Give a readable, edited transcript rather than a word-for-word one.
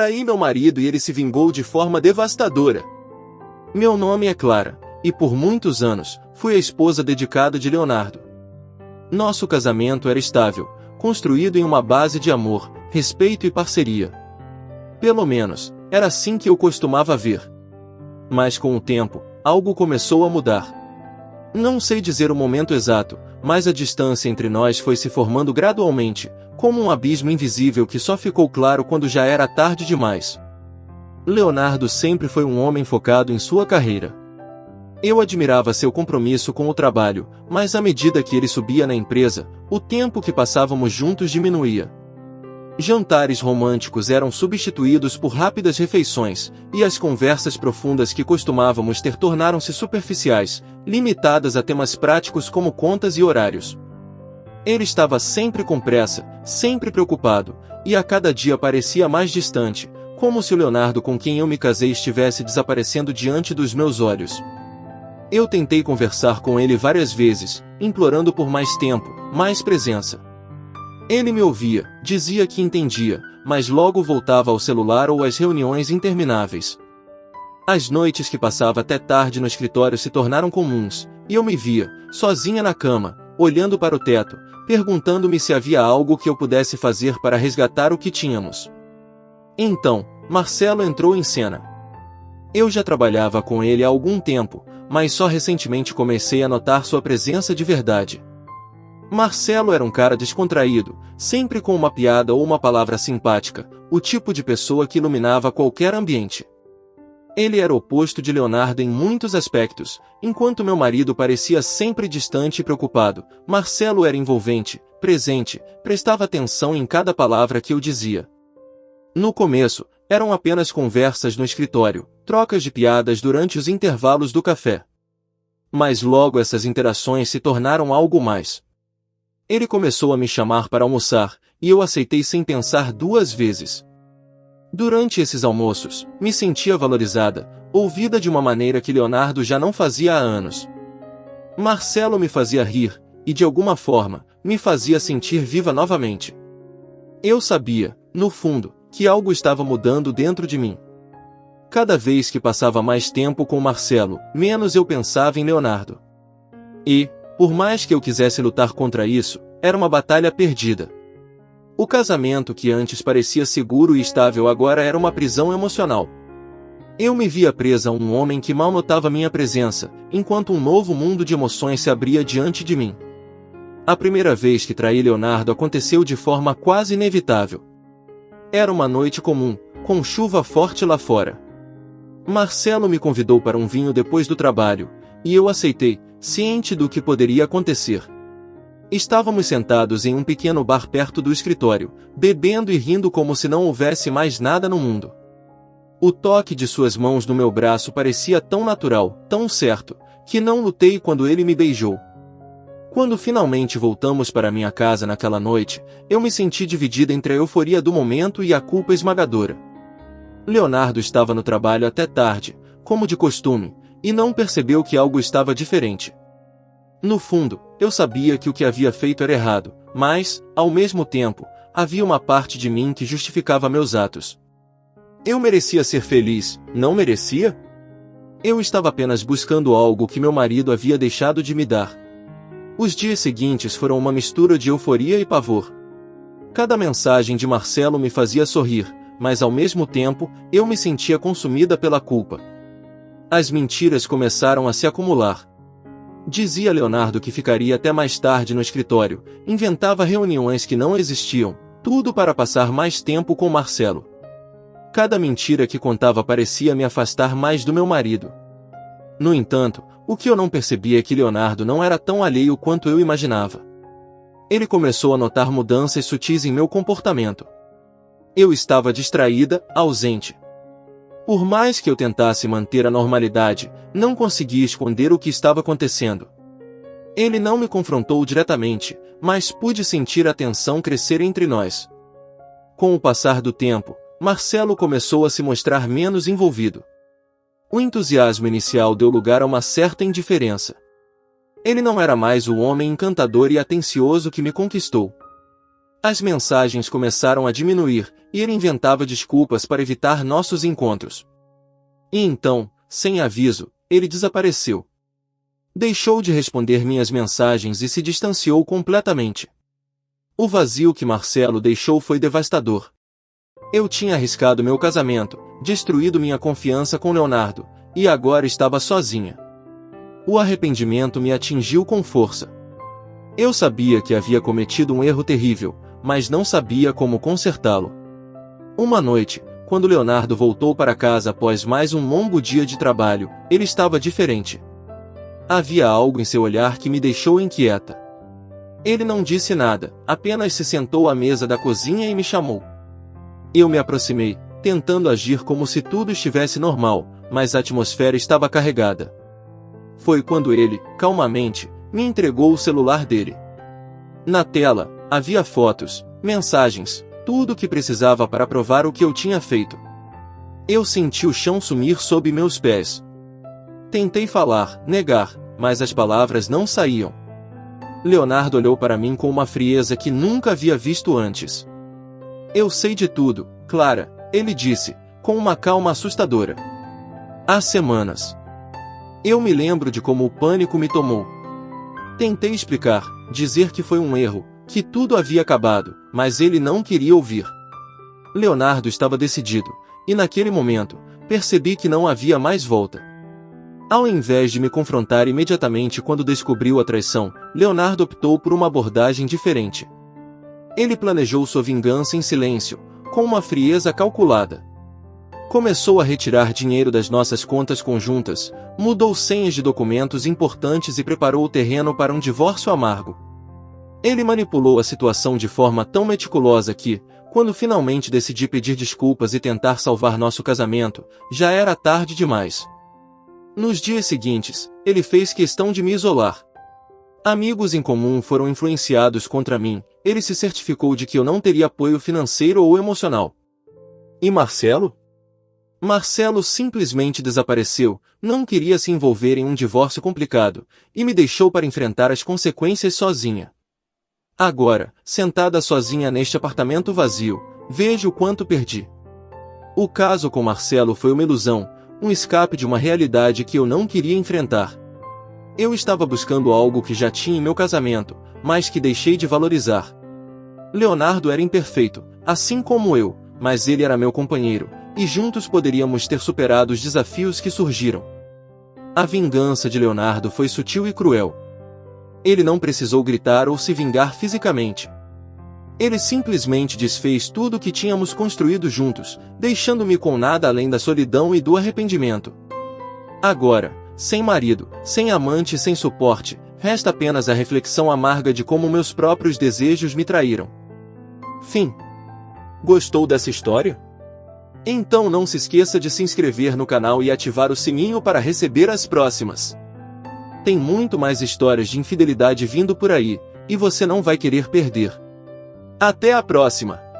Traí meu marido e ele se vingou de forma devastadora. Meu nome é Clara, e por muitos anos, fui a esposa dedicada de Leonardo. Nosso casamento era estável, construído em uma base de amor, respeito e parceria. Pelo menos, era assim que eu costumava ver. Mas com o tempo, algo começou a mudar. Não sei dizer o momento exato, mas a distância entre nós foi se formando gradualmente, como um abismo invisível que só ficou claro quando já era tarde demais. Leonardo sempre foi um homem focado em sua carreira. Eu admirava seu compromisso com o trabalho, mas à medida que ele subia na empresa, o tempo que passávamos juntos diminuía. Jantares românticos eram substituídos por rápidas refeições, e as conversas profundas que costumávamos ter tornaram-se superficiais, limitadas a temas práticos como contas e horários. Ele estava sempre com pressa, sempre preocupado, e a cada dia parecia mais distante, como se o Leonardo com quem eu me casei estivesse desaparecendo diante dos meus olhos. Eu tentei conversar com ele várias vezes, implorando por mais tempo, mais presença. Ele me ouvia, dizia que entendia, mas logo voltava ao celular ou às reuniões intermináveis. As noites que passava até tarde no escritório se tornaram comuns, e eu me via, sozinha na cama, olhando para o teto, perguntando-me se havia algo que eu pudesse fazer para resgatar o que tínhamos. Então, Marcelo entrou em cena. Eu já trabalhava com ele há algum tempo, mas só recentemente comecei a notar sua presença de verdade. Marcelo era um cara descontraído, sempre com uma piada ou uma palavra simpática, o tipo de pessoa que iluminava qualquer ambiente. Ele era o oposto de Leonardo em muitos aspectos, enquanto meu marido parecia sempre distante e preocupado, Marcelo era envolvente, presente, prestava atenção em cada palavra que eu dizia. No começo, eram apenas conversas no escritório, trocas de piadas durante os intervalos do café. Mas logo essas interações se tornaram algo mais. Ele começou a me chamar para almoçar, e eu aceitei sem pensar duas vezes. Durante esses almoços, me sentia valorizada, ouvida de uma maneira que Leonardo já não fazia há anos. Marcelo me fazia rir, e de alguma forma, me fazia sentir viva novamente. Eu sabia, no fundo, que algo estava mudando dentro de mim. Cada vez que passava mais tempo com Marcelo, menos eu pensava em Leonardo. E, por mais que eu quisesse lutar contra isso, era uma batalha perdida. O casamento que antes parecia seguro e estável agora era uma prisão emocional. Eu me via presa a um homem que mal notava minha presença, enquanto um novo mundo de emoções se abria diante de mim. A primeira vez que traí Leonardo aconteceu de forma quase inevitável. Era uma noite comum, com chuva forte lá fora. Marcelo me convidou para um vinho depois do trabalho, e eu aceitei, ciente do que poderia acontecer. Estávamos sentados em um pequeno bar perto do escritório, bebendo e rindo como se não houvesse mais nada no mundo. O toque de suas mãos no meu braço parecia tão natural, tão certo, que não lutei quando ele me beijou. Quando finalmente voltamos para minha casa naquela noite, eu me senti dividida entre a euforia do momento e a culpa esmagadora. Leonardo estava no trabalho até tarde, como de costume, e não percebeu que algo estava diferente. No fundo, eu sabia que o que havia feito era errado, mas, ao mesmo tempo, havia uma parte de mim que justificava meus atos. Eu merecia ser feliz, não merecia? Eu estava apenas buscando algo que meu marido havia deixado de me dar. Os dias seguintes foram uma mistura de euforia e pavor. Cada mensagem de Marcelo me fazia sorrir, mas ao mesmo tempo, eu me sentia consumida pela culpa. As mentiras começaram a se acumular. Dizia Leonardo que ficaria até mais tarde no escritório, inventava reuniões que não existiam, tudo para passar mais tempo com Marcelo. Cada mentira que contava parecia me afastar mais do meu marido. No entanto, o que eu não percebia é que Leonardo não era tão alheio quanto eu imaginava. Ele começou a notar mudanças sutis em meu comportamento. Eu estava distraída, ausente. Por mais que eu tentasse manter a normalidade, não conseguia esconder o que estava acontecendo. Ele não me confrontou diretamente, mas pude sentir a tensão crescer entre nós. Com o passar do tempo, Marcelo começou a se mostrar menos envolvido. O entusiasmo inicial deu lugar a uma certa indiferença. Ele não era mais o homem encantador e atencioso que me conquistou. As mensagens começaram a diminuir, e ele inventava desculpas para evitar nossos encontros. E então, sem aviso, ele desapareceu. Deixou de responder minhas mensagens e se distanciou completamente. O vazio que Marcelo deixou foi devastador. Eu tinha arriscado meu casamento, destruído minha confiança com Leonardo, e agora estava sozinha. O arrependimento me atingiu com força. Eu sabia que havia cometido um erro terrível, mas não sabia como consertá-lo. Uma noite, quando Leonardo voltou para casa após mais um longo dia de trabalho, ele estava diferente. Havia algo em seu olhar que me deixou inquieta. Ele não disse nada, apenas se sentou à mesa da cozinha e me chamou. Eu me aproximei, tentando agir como se tudo estivesse normal, mas a atmosfera estava carregada. Foi quando ele, calmamente, me entregou o celular dele. Na tela, havia fotos, mensagens, tudo o que precisava para provar o que eu tinha feito. Eu senti o chão sumir sob meus pés. Tentei falar, negar, mas as palavras não saíam. Leonardo olhou para mim com uma frieza que nunca havia visto antes. Eu sei de tudo, Clara, ele disse, com uma calma assustadora. Há semanas. Eu me lembro de como o pânico me tomou. Tentei explicar, dizer que foi um erro, que tudo havia acabado, mas ele não queria ouvir. Leonardo estava decidido, e naquele momento, percebi que não havia mais volta. Ao invés de me confrontar imediatamente quando descobriu a traição, Leonardo optou por uma abordagem diferente. Ele planejou sua vingança em silêncio, com uma frieza calculada. Começou a retirar dinheiro das nossas contas conjuntas, mudou senhas de documentos importantes e preparou o terreno para um divórcio amargo. Ele manipulou a situação de forma tão meticulosa que, quando finalmente decidi pedir desculpas e tentar salvar nosso casamento, já era tarde demais. Nos dias seguintes, ele fez questão de me isolar. Amigos em comum foram influenciados contra mim, ele se certificou de que eu não teria apoio financeiro ou emocional. E Marcelo? Marcelo simplesmente desapareceu, não queria se envolver em um divórcio complicado, e me deixou para enfrentar as consequências sozinha. Agora, sentada sozinha neste apartamento vazio, vejo o quanto perdi. O caso com Marcelo foi uma ilusão, um escape de uma realidade que eu não queria enfrentar. Eu estava buscando algo que já tinha em meu casamento, mas que deixei de valorizar. Leonardo era imperfeito, assim como eu, mas ele era meu companheiro, e juntos poderíamos ter superado os desafios que surgiram. A vingança de Leonardo foi sutil e cruel. Ele não precisou gritar ou se vingar fisicamente. Ele simplesmente desfez tudo o que tínhamos construído juntos, deixando-me com nada além da solidão e do arrependimento. Agora, sem marido, sem amante e sem suporte, resta apenas a reflexão amarga de como meus próprios desejos me traíram. Fim. Gostou dessa história? Então não se esqueça de se inscrever no canal e ativar o sininho para receber as próximas. Tem muito mais histórias de infidelidade vindo por aí, e você não vai querer perder. Até a próxima!